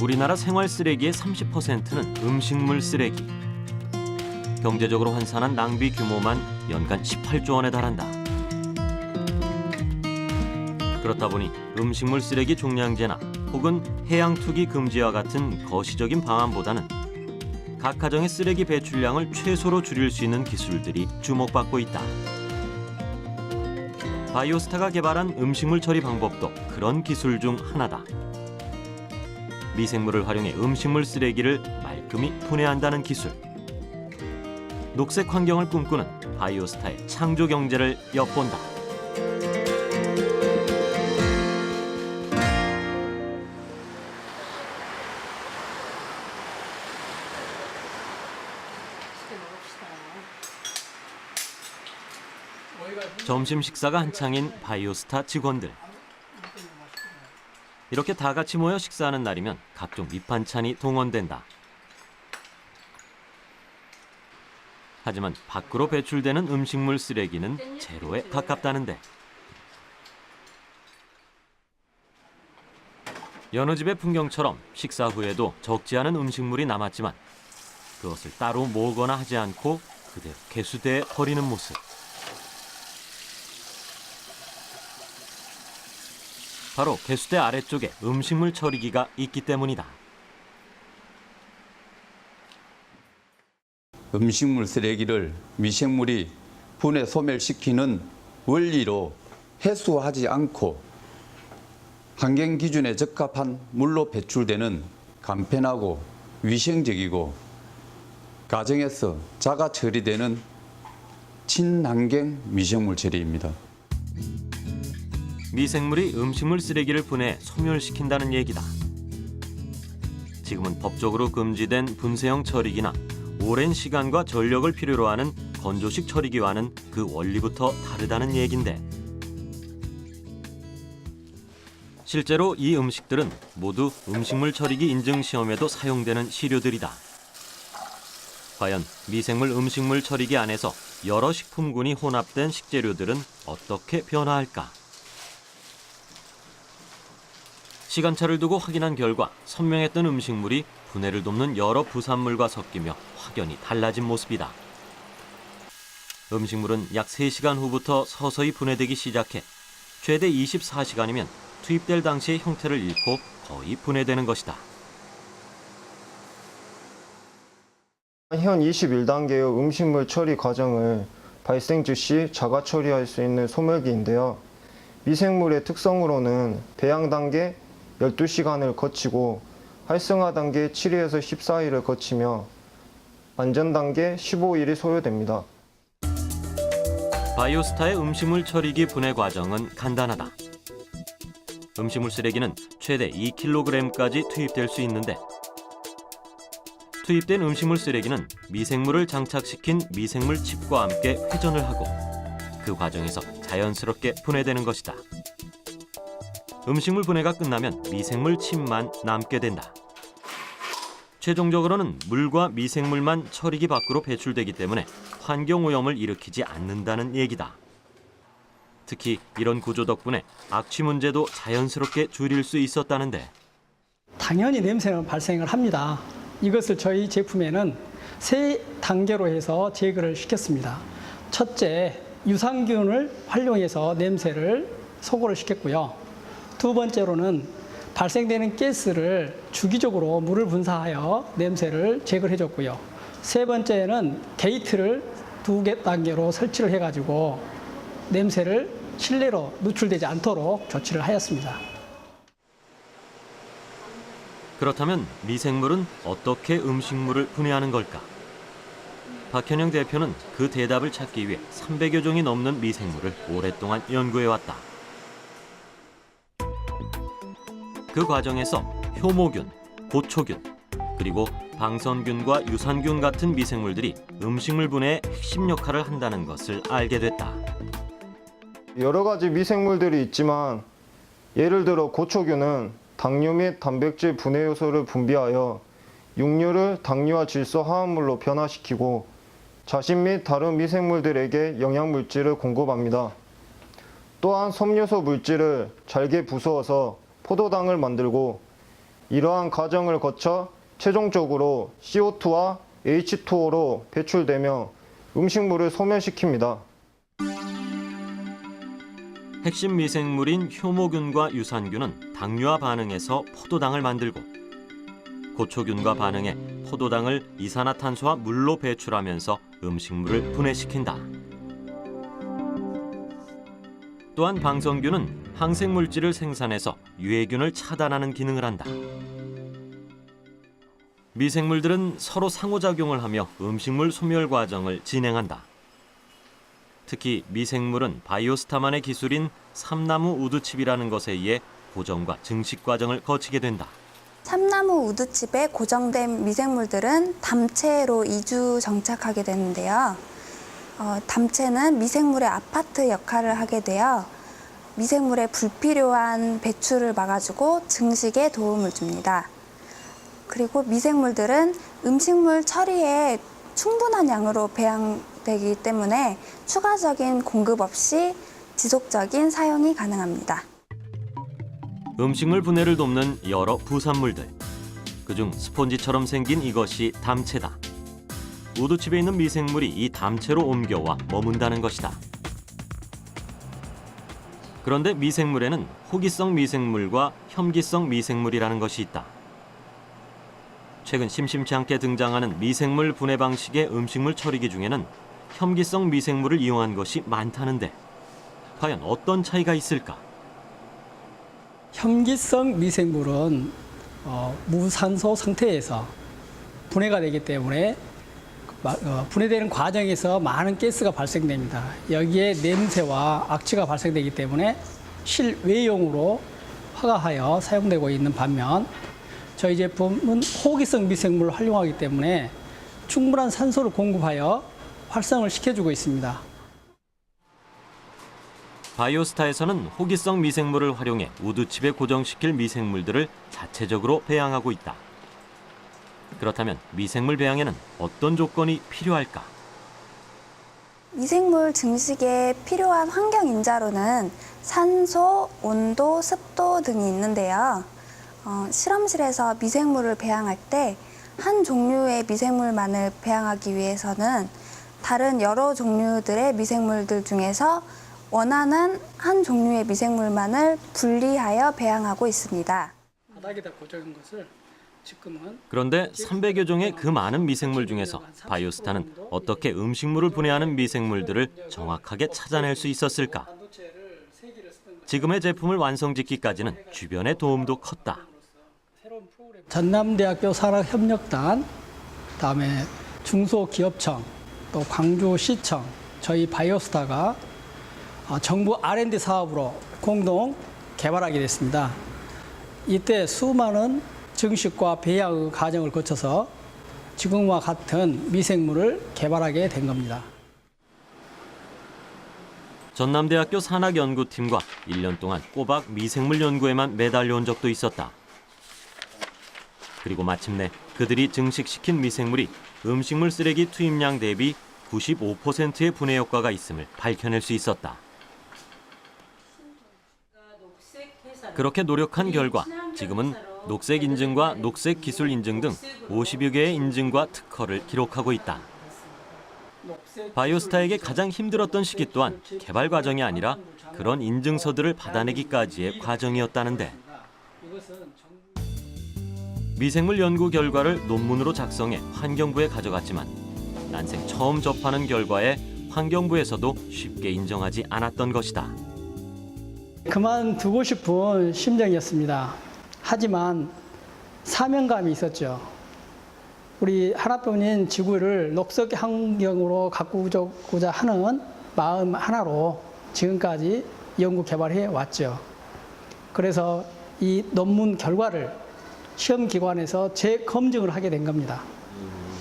우리나라 생활 쓰레기의 30%는 음식물 쓰레기. 경제적으로 환산한 낭비 규모만 연간 18조 원에 달한다. 그렇다 보니 음식물 쓰레기 종량제나 혹은 해양 투기 금지와 같은 거시적인 방안보다는 각 가정의 쓰레기 배출량을 최소로 줄일 수 있는 기술들이 주목받고 있다. 바이오스타가 개발한 음식물 처리 방법도 그런 기술 중 하나다. 미생물을 활용해 음식물 쓰레기를 말끔히 분해한다는 기술. 녹색 환경을 꿈꾸는 바이오스타의 창조 경제를 엿본다. 점심 식사가 한창인 바이오스타 직원들. 이렇게 다 같이 모여 식사하는 날이면 각종 밑반찬이 동원된다. 하지만 밖으로 배출되는 음식물 쓰레기는 제로에 가깝다는데. 여느 집의 풍경처럼 식사 후에도 적지 않은 음식물이 남았지만 그것을 따로 모으거나 하지 않고 그대로 개수대에 버리는 모습. 바로 개수대 아래쪽에 음식물 처리기가 있기 때문이다. 음식물 쓰레기를 미생물이 분해 소멸시키는 원리로 해수하지 않고 환경 기준에 적합한 물로 배출되는 간편하고 위생적이고 가정에서 자가 처리되는 친환경 미생물 처리입니다. 미생물이 음식물 쓰레기를 분해 소멸시킨다는 얘기다. 지금은 법적으로 금지된 분쇄형 처리기나 오랜 시간과 전력을 필요로 하는 건조식 처리기와는 그 원리부터 다르다는 얘긴데, 실제로 이 음식들은 모두 음식물 처리기 인증 시험에도 사용되는 시료들이다. 과연 미생물 음식물 처리기 안에서 여러 식품군이 혼합된 식재료들은 어떻게 변화할까? 시간차를 두고 확인한 결과 선명했던 음식물이 분해를 돕는 여러 부산물과 섞이며 확연히 달라진 모습이다. 음식물은 약 3시간 후부터 서서히 분해되기 시작해 최대 24시간이면 투입될 당시의 형태를 잃고 거의 분해되는 것이다. 현 21단계의 음식물 처리 과정을 발생 즉시 자가 처리할 수 있는 소멸기인데요. 미생물의 특성으로는 배양 단계 12시간을 거치고 활성화 단계 7일에서 14일을 거치며 안전 단계 15일이 소요됩니다. 바이오스타의 음식물 처리기 분해 과정은 간단하다. 음식물 쓰레기는 최대 2kg까지 투입될 수 있는데, 투입된 음식물 쓰레기는 미생물을 장착시킨 미생물 칩과 함께 회전을 하고 그 과정에서 자연스럽게 분해되는 것이다. 음식물 분해가 끝나면 미생물 칩만 남게 된다. 최종적으로는 물과 미생물만 처리기 밖으로 배출되기 때문에 환경오염을 일으키지 않는다는 얘기다. 특히 이런 구조 덕분에 악취 문제도 자연스럽게 줄일 수 있었다는데. 당연히 냄새는 발생을 합니다. 이것을 저희 제품에는 3단계로 해서 제거를 시켰습니다. 첫째, 유산균을 활용해서 냄새를 소거를 시켰고요. 두 번째로는 발생되는 가스를 주기적으로 물을 분사하여 냄새를 제거를 해줬고요. 세 번째는 게이트를 2단계로 설치를 해가지고 냄새를 실내로 누출되지 않도록 조치를 하였습니다. 그렇다면 미생물은 어떻게 음식물을 분해하는 걸까? 박현영 대표는 그 대답을 찾기 위해 300여 종이 넘는 미생물을 오랫동안 연구해왔다. 그 과정에서 효모균, 고초균, 그리고 방선균과 유산균 같은 미생물들이 음식물 분해에 핵심 역할을 한다는 것을 알게 됐다. 여러 가지 미생물들이 있지만 예를 들어 고초균은 당류 및 단백질 분해 요소를 분비하여 육류를 당류와 질소 화합물로 변화시키고 자신 및 다른 미생물들에게 영양물질을 공급합니다. 또한 섬유소 물질을 잘게 부수어서 포도당을 만들고 이러한 과정을 거쳐 최종적으로 CO2와 H2O로 배출되며 음식물을 소멸시킵니다. 핵심 미생물인 효모균과 유산균은 당류와 반응해서 포도당을 만들고 고초균과 반응해 포도당을 이산화탄소와 물로 배출하면서 음식물을 분해시킨다. 또한 방성균은 항생물질을 생산해서 유해균을 차단하는 기능을 한다. 미생물들은 서로 상호작용을 하며 음식물 소멸 과정을 진행한다. 특히 미생물은 바이오스타만의 기술인 삼나무 우드칩이라는 것에 의해 고정과 증식 과정을 거치게 된다. 참나무 우드칩에 고정된 미생물들은 담체로 이주 정착하게 되는데요. 담체는 미생물의 아파트 역할을 하게 되어 미생물의 불필요한 배출을 막아주고 증식에 도움을 줍니다. 그리고 미생물들은 음식물 처리에 충분한 양으로 배양되기 때문에 추가적인 공급 없이 지속적인 사용이 가능합니다. 음식물 분해를 돕는 여러 부산물들. 그중 스폰지처럼 생긴 이것이 담체다. 우드칩에 있는 미생물이 이 담체로 옮겨와 머문다는 것이다. 그런데 미생물에는 호기성 미생물과 혐기성 미생물이라는 것이 있다. 최근 심심치 않게 등장하는 미생물 분해 방식의 음식물 처리기 중에는 혐기성 미생물을 이용한 것이 많다는데 과연 어떤 차이가 있을까? 혐기성 미생물은 무산소 상태에서 분해가 되기 때문에 분해되는 과정에서 많은 가스가 발생됩니다. 여기에 냄새와 악취가 발생되기 때문에 실외용으로 허가하여 사용되고 있는 반면 저희 제품은 호기성 미생물을 활용하기 때문에 충분한 산소를 공급하여 활성을 시켜주고 있습니다. 바이오스타에서는 호기성 미생물을 활용해 우드칩에 고정시킬 미생물들을 자체적으로 배양하고 있다. 그렇다면 미생물 배양에는 어떤 조건이 필요할까? 미생물 증식에 필요한 환경 인자로는 산소, 온도, 습도 등이 있는데요. 실험실에서 미생물을 배양할 때 한 종류의 미생물만을 배양하기 위해서는 다른 여러 종류들의 미생물들 중에서 원하는 한 종류의 미생물만을 분리하여 배양하고 있습니다. 바닥에다 고정한 것을 지금은 그런데 300여 종의 그 많은 미생물 중에서 바이오스타는 어떻게 음식물을 분해하는 미생물들을 정확하게 찾아낼 수 있었을까? 지금의 제품을 완성짓기까지는 주변의 도움도 컸다. 전남대학교 산학협력단, 그다음에 중소기업청, 또 광주시청, 저희 바이오스타가 정부 R&D 사업으로 공동 개발하게 됐습니다. 이때 수많은 증식과 배양 과정을 거쳐서 지금과 같은 미생물을 개발하게 된 겁니다. 전남대학교 산학연구팀과 1년 동안 꼬박 미생물 연구에만 매달려온 적도 있었다. 그리고 마침내 그들이 증식시킨 미생물이 음식물 쓰레기 투입량 대비 95%의 분해 효과가 있음을 밝혀낼 수 있었다. 그렇게 노력한 결과 지금은 녹색 인증과 녹색 기술 인증 등 50여 개의 인증과 특허를 기록하고 있다. 바이오스타에게 가장 힘들었던 시기 또한 개발 과정이 아니라 그런 인증서들을 받아내기까지의 과정이었다는데 미생물 연구 결과를 논문으로 작성해 환경부에 가져갔지만 난생 처음 접하는 결과에 환경부에서도 쉽게 인정하지 않았던 것이다. 그만두고 싶은 심정이었습니다. 하지만 사명감이 있었죠. 우리 하나뿐인 지구를 녹색 환경으로 가꾸고자 하는 마음 하나로 지금까지 연구 개발해 왔죠. 그래서 이 논문 결과를 시험기관에서 재검증을 하게 된 겁니다.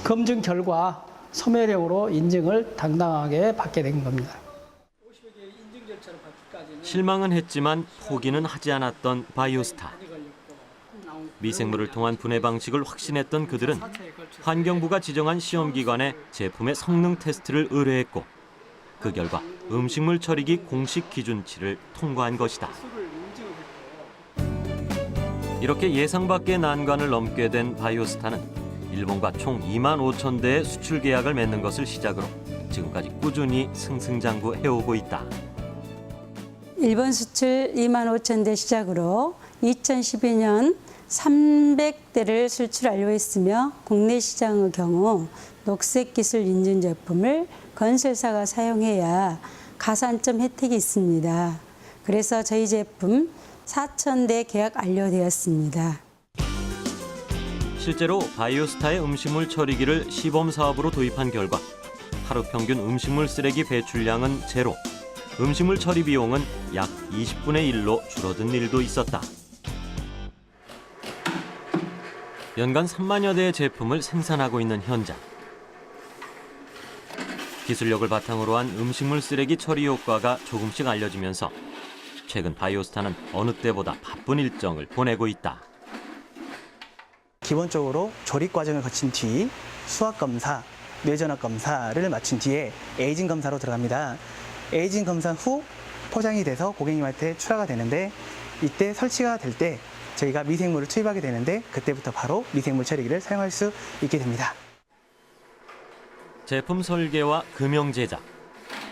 검증 결과 소멸형으로 인증을 당당하게 받게 된 겁니다. 실망은 했지만 포기는 하지 않았던 바이오스타. 미생물을 통한 분해 방식을 확신했던 그들은 환경부가 지정한 시험기관에 제품의 성능 테스트를 의뢰했고 그 결과 음식물 처리기 공식 기준치를 통과한 것이다. 이렇게 예상 밖의 난관을 넘게 된 바이오스타는 일본과 총 2만 5천 대의 수출 계약을 맺는 것을 시작으로 지금까지 꾸준히 승승장구해오고 있다. 일본 수출 2만 5천 대 시작으로 2012년 300대를 수출 완료했으며 국내 시장의 경우 녹색 기술 인증 제품을 건설사가 사용해야 가산점 혜택이 있습니다. 그래서 저희 제품 4,000대 계약 완료되었습니다. 실제로 바이오스타의 음식물 처리기를 시범 사업으로 도입한 결과 하루 평균 음식물 쓰레기 배출량은 제로, 음식물 처리 비용은 약 20분의 1로 줄어든 일도 있었다. 연간 3만여 대의 제품을 생산하고 있는 현장. 기술력을 바탕으로 한 음식물 쓰레기 처리 효과가 조금씩 알려지면서 최근 바이오스타는 어느 때보다 바쁜 일정을 보내고 있다. 기본적으로 조립 과정을 거친 뒤 수학 검사, 뇌전압 검사를 마친 뒤에 에이징 검사로 들어갑니다. 에이징 검사 후 포장이 돼서 고객님한테 출하가 되는데 이때 설치가 될 때 저희가 미생물을 투입하게 되는데 그때부터 바로 미생물 처리기를 사용할 수 있게 됩니다. 제품 설계와 금형 제작,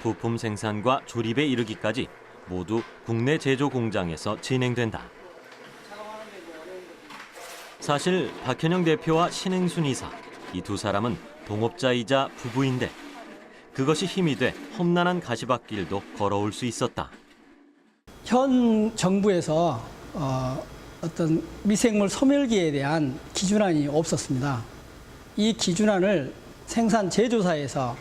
부품 생산과 조립에 이르기까지 모두 국내 제조 공장에서 진행된다. 사실 박현영 대표와 신행순 이사, 이 두 사람은 동업자이자 부부인데 그것이 힘이 돼 험난한 가시밭길도 걸어올 수 있었다. 현 정부에서 어떤 미생물 소멸기에 대한 기준안이 없었습니다. 이 기준안을 생산 제조사에서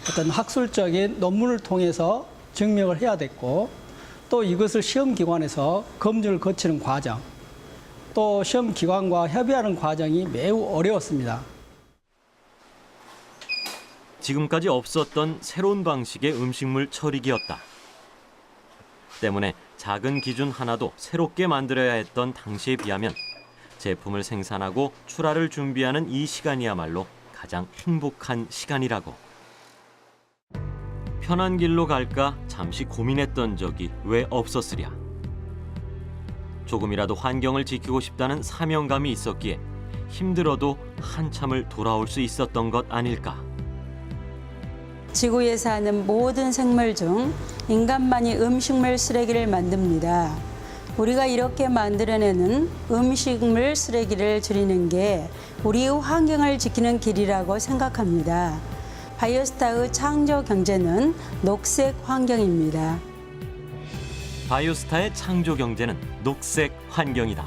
어떤 학술적인 논문을 통해서 증명을 해야 됐고, 또 이것을 시험기관에서 검증을 거치는 과정, 또 시험기관과 협의하는 과정이 매우 어려웠습니다. 지금까지 없었던 새로운 방식의 음식물 처리기였다. 때문에 작은 기준 하나도 새롭게 만들어야 했던 당시에 비하면 제품을 생산하고 출하를 준비하는 이 시간이야말로 가장 행복한 시간이라고. 편한 길로 갈까 잠시 고민했던 적이 왜 없었으랴. 조금이라도 환경을 지키고 싶다는 사명감이 있었기에 힘들어도 한참을 돌아올 수 있었던 것 아닐까. 지구에 사는 모든 생물 중 인간만이 음식물 쓰레기를 만듭니다. 우리가 이렇게 만들어내는 음식물 쓰레기를 줄이는 게 우리의 환경을 지키는 길이라고 생각합니다. 바이오스타의 창조 경제는 녹색 환경입니다. 바이오스타의 창조 경제는 녹색 환경이다.